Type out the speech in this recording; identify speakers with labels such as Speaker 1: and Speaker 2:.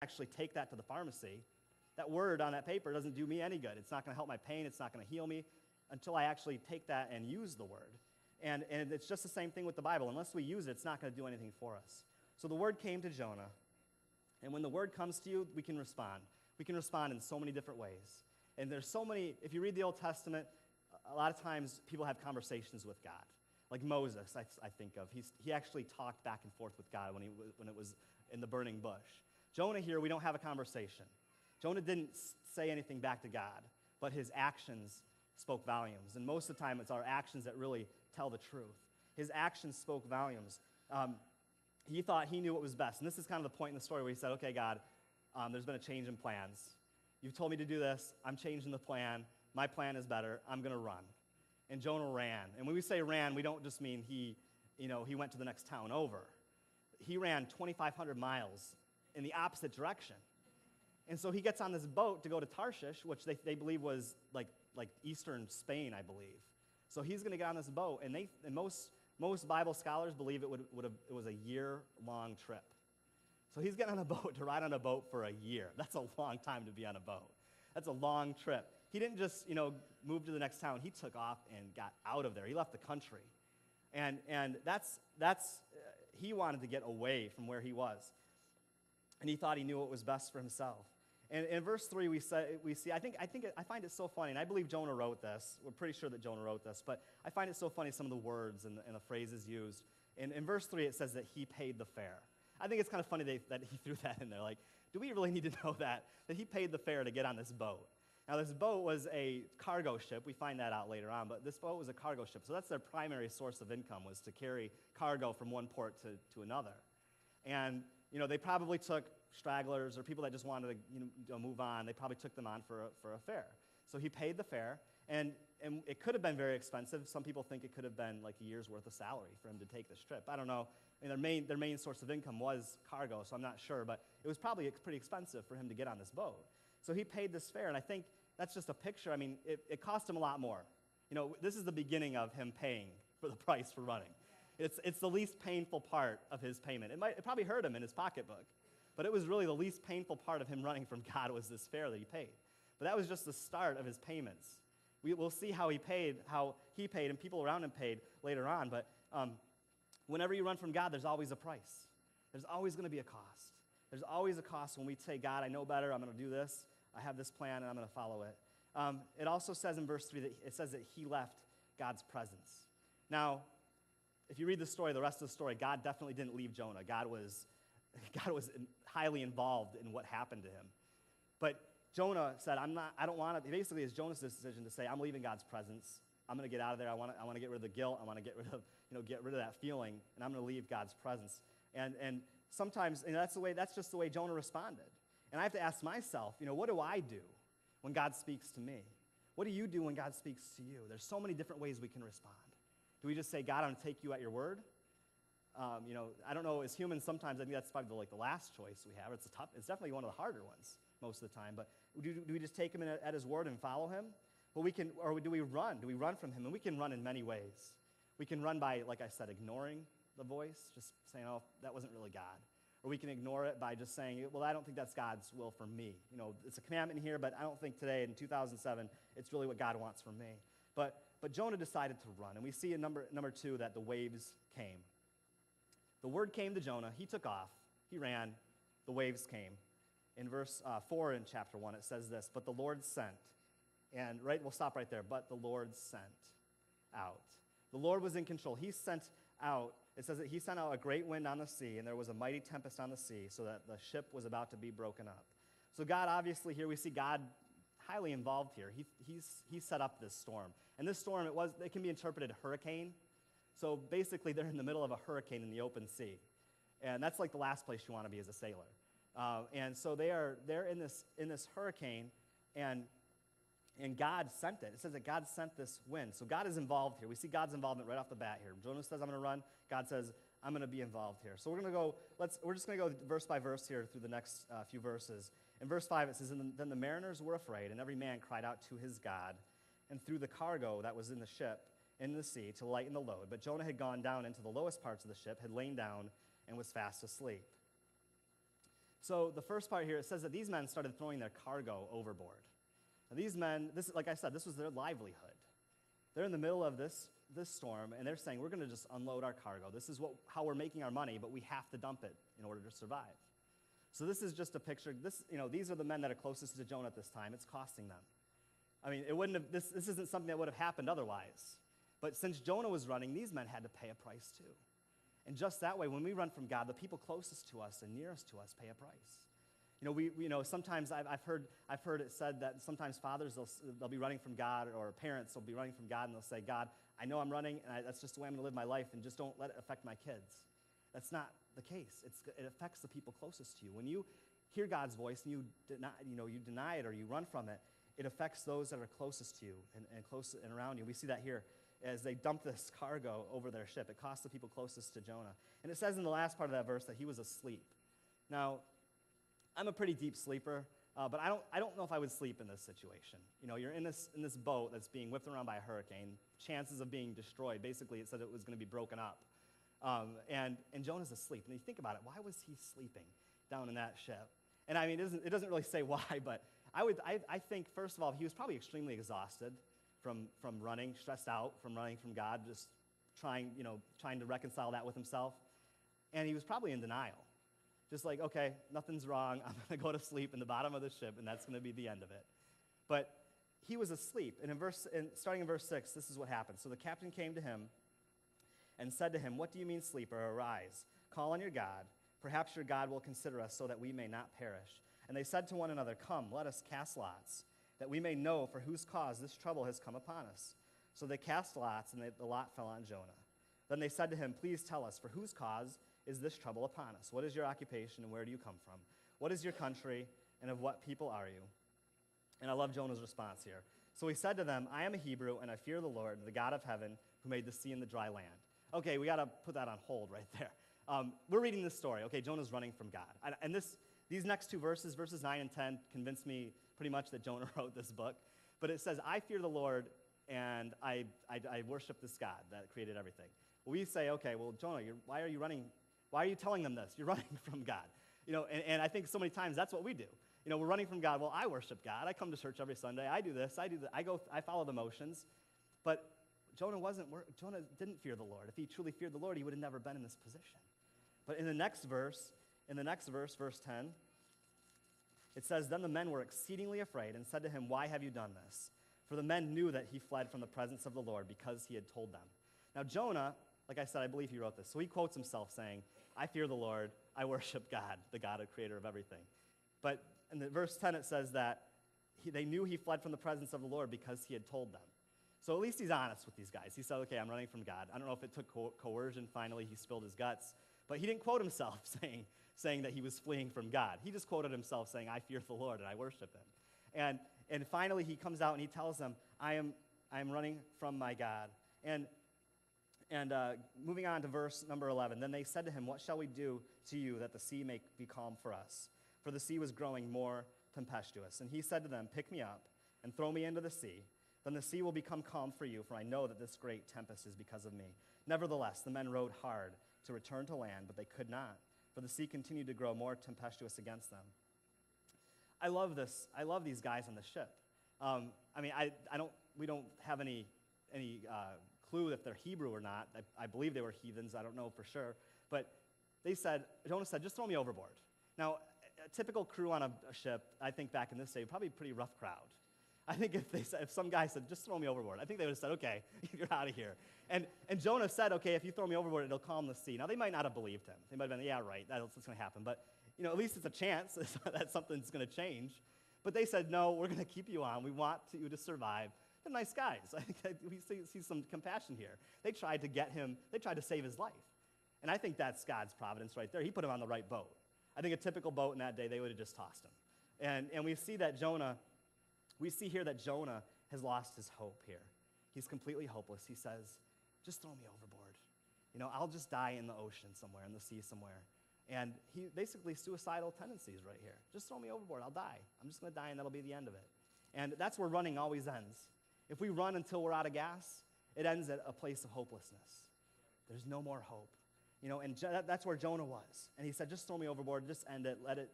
Speaker 1: actually take that to the pharmacy, that word on that paper doesn't do me any good. It's not going to help my pain. It's not going to heal me until I actually take that and use the word. And it's just the same thing with the Bible. Unless we use it, it's not going to do anything for us. So the word came to Jonah. And when the word comes to you, we can respond. We can respond in so many different ways. And there's so many, if you read the Old Testament, a lot of times people have conversations with God. Like Moses, I think of. He actually talked back and forth with God when it was in the burning bush. Jonah here, we don't have a conversation. Jonah didn't say anything back to God, but his actions spoke volumes. And most of the time, it's our actions that really tell the truth. His actions spoke volumes. He thought he knew what was best. And this is kind of the point in the story where he said, okay, God, there's been a change in plans. You've told me to do this. I'm changing the plan. My plan is better. I'm going to run. And Jonah ran. And when we say ran, we don't just mean he went to the next town over. He ran 2,500 miles in the opposite direction. And so he gets on this boat to go to Tarshish, which they believe was like eastern Spain, I believe. So he's going to get on this boat, and most Bible scholars believe it was a year-long trip. So he's getting on a boat to ride on a boat for a year. That's a long time to be on a boat. That's a long trip. He didn't just move to the next town. He took off and got out of there. He left the country, and that's he wanted to get away from where he was, and he thought he knew what was best for himself. And in verse 3, we see. I find it so funny, and I believe Jonah wrote this. We're pretty sure that Jonah wrote this, but I find it so funny, some of the words and the phrases used. In verse 3, it says that he paid the fare. I think it's kind of funny that he threw that in there. Like, do we really need to know that he paid the fare to get on this boat? Now, this boat was a cargo ship. We find that out later on, but this boat was a cargo ship. So that's their primary source of income, was to carry cargo from one port to another. And they probably took stragglers or people that just wanted to move on. They probably took them on for a fare. So he paid the fare, and it could have been very expensive. Some people think it could have been like a year's worth of salary for him to take this trip. I don't know. I mean, their main source of income was cargo, so I'm not sure, but it was probably pretty expensive for him to get on this boat. So he paid this fare, and I think that's just a picture. I mean, it cost him a lot more. This is the beginning of him paying for the price for running. It's the least painful part of his payment. It probably hurt him in his pocketbook, but it was really the least painful part of him running from God was this fare that he paid. But that was just the start of his payments. We'll see how he paid, and people around him paid later on. But whenever you run from God, there's always a price. There's always going to be a cost. There's always a cost when we say, God, I know better. I'm going to do this. I have this plan, and I'm going to follow it. It also says in verse 3 that it says that he left God's presence. Now, if you read the story, the rest of the story, God definitely didn't leave Jonah. God was highly involved in what happened to him. But Jonah said, I don't want to. Basically, it's Jonah's decision to say, I'm leaving God's presence. I'm going to get out of there. I want to get rid of the guilt. I want to get rid of that feeling, and I'm going to leave God's presence. And sometimes, that's just the way Jonah responded. And I have to ask myself, what do I do when God speaks to me? What do you do when God speaks to you? There's so many different ways we can respond. Do we just say, God, I'm going to take you at your word? I don't know. As humans, sometimes I think that's probably the last choice we have. It's definitely one of the harder ones most of the time. But do we just take him at his word and follow him? Well, or do we run? Do we run from him? And we can run in many ways. We can run by, like I said, ignoring the voice, just saying, oh, that wasn't really God. Or we can ignore it by just saying, well, I don't think that's God's will for me. It's a commandment here, but I don't think today in 2007 it's really what God wants for me. But Jonah decided to run, and we see in number 2 that the waves came. The word came to Jonah. He took off. He ran. The waves came. In verse 4 in chapter 1, it says this, but the Lord sent. And we'll stop right there. But the Lord sent out. The Lord was in control. He sent out. It says that he sent out a great wind on the sea, and there was a mighty tempest on the sea, so that the ship was about to be broken up. So God, obviously, here we see God highly involved here. He set up this storm. And this storm, it can be interpreted hurricane. So basically, they're in the middle of a hurricane in the open sea. And that's like the last place you want to be as a sailor. And so they're in this hurricane, and God sent it. It says that God sent this wind. So God is involved here. We see God's involvement right off the bat here. Jonah says, I'm going to run. God says, I'm going to be involved here. So we're just going to go verse by verse here through the next few verses. In verse 5, it says, then the mariners were afraid, and every man cried out to his God, and threw the cargo that was in the ship in the sea to lighten the load. But Jonah had gone down into the lowest parts of the ship, had lain down, and was fast asleep. So the first part here, it says that these men started throwing their cargo overboard. Now these men, like I said, this was their livelihood. They're in the middle of this storm, and they're saying, we're going to just unload our cargo. This is how we're making our money, but we have to dump it in order to survive. So this is just a picture. These are the men that are closest to Jonah at this time. It's costing them. I mean, this isn't something that would have happened otherwise. But since Jonah was running, these men had to pay a price too. And just that way, when we run from God, the people closest to us and nearest to us pay a price. Sometimes I've heard it said that sometimes fathers, they'll be running from God, or parents will be running from God, and they'll say, God, I know I'm running, and that's just the way I'm going to live my life, and just don't let it affect my kids. That's not the case. It affects the people closest to you. When you hear God's voice and you deny it or you run from it, it affects those that are closest to you and close and around you. We see that here as they dump this cargo over their ship. It cost the people closest to Jonah. And it says in the last part of that verse that he was asleep. Now, I'm a pretty deep sleeper, but I don't know if I would sleep in this situation. You're in this boat that's being whipped around by a hurricane. Chances of being destroyed. Basically, it said it was going to be broken up. And Jonah's asleep. And you think about it, why was he sleeping down in that ship? And I mean, it doesn't really say why, but I think, first of all, he was probably extremely exhausted from running, stressed out from running from God, just trying to reconcile that with himself. And he was probably in denial. Just like, okay, nothing's wrong. I'm going to go to sleep in the bottom of the ship, and that's going to be the end of it. But he was asleep. And starting in verse 6, this is what happened. So the captain came to him and said to him, what do you mean, sleeper? Arise, call on your God. Perhaps your God will consider us so that we may not perish. And they said to one another, come, let us cast lots, that we may know for whose cause this trouble has come upon us. So they cast lots, and the lot fell on Jonah. Then they said to him, please tell us, for whose cause is this trouble upon us? What is your occupation, and where do you come from? What is your country, and of what people are you? And I love Jonah's response here. So he said to them, I am a Hebrew, and I fear the Lord, the God of heaven, who made the sea and the dry land. Okay, we got to put that on hold right there. We're reading this story. Okay, Jonah's running from God. And these next two verses 9 and 10, convince me pretty much that Jonah wrote this book. But it says, I fear the Lord, and I worship this God that created everything. Well, we say, okay, well, Jonah, why are you running? Why are you telling them this? You're running from God. And I think so many times that's what we do. We're running from God. Well, I worship God. I come to church every Sunday. I do this. I do that. I follow the motions. But Jonah didn't fear the Lord. If he truly feared the Lord, he would have never been in this position. But in the next verse, verse 10, it says, then the men were exceedingly afraid and said to him, why have you done this? For the men knew that he fled from the presence of the Lord because he had told them. Now Jonah, like I said, I believe he wrote this. So he quotes himself saying, I fear the Lord, I worship God, the God and creator of everything. But in verse 10 it says that they knew he fled from the presence of the Lord because he had told them. So at least he's honest with these guys. He said, okay, I'm running from God. I don't know if it took coercion. Finally, he spilled his guts. But he didn't quote himself saying that he was fleeing from God. He just quoted himself saying, I fear the Lord and I worship him. And finally he comes out and he tells them, I am running from my God. And moving on to verse number 11, then they said to him, what shall we do to you that the sea may be calm for us? For the sea was growing more tempestuous. And he said to them, pick me up and throw me into the sea. Then the sea will become calm for you, for I know that this great tempest is because of me. Nevertheless, the men rowed hard to return to land, but they could not, for the sea continued to grow more tempestuous against them. I love this. I love these guys on the ship. We don't have any clue if they're Hebrew or not. I believe they were heathens. I don't know for sure. But Jonah said, just throw me overboard. Now, a typical crew on a ship, I think back in this day, probably a pretty rough crowd. I think if some guy said, just throw me overboard, I think they would have said, okay, you're out of here. And Jonah said, okay, if you throw me overboard, it'll calm the sea. Now, they might not have believed him. They might have been, yeah, right, that's what's going to happen. But, at least it's a chance that something's going to change. But they said, no, we're going to keep you on. We want you to survive. They're nice guys. I think we see some compassion here. They tried to get him. They tried to save his life. And I think that's God's providence right there. He put him on the right boat. I think a typical boat in that day, they would have just tossed him. And we see here that Jonah has lost his hope here. He's completely hopeless. He says, just throw me overboard. I'll just die in the ocean somewhere, in the sea somewhere. And he basically suicidal tendencies right here. Just throw me overboard. I'll die. I'm just going to die, and that'll be the end of it. And that's where running always ends. If we run until we're out of gas, it ends at a place of hopelessness. There's no more hope. And that's where Jonah was. And he said, just throw me overboard. Just end it. Let it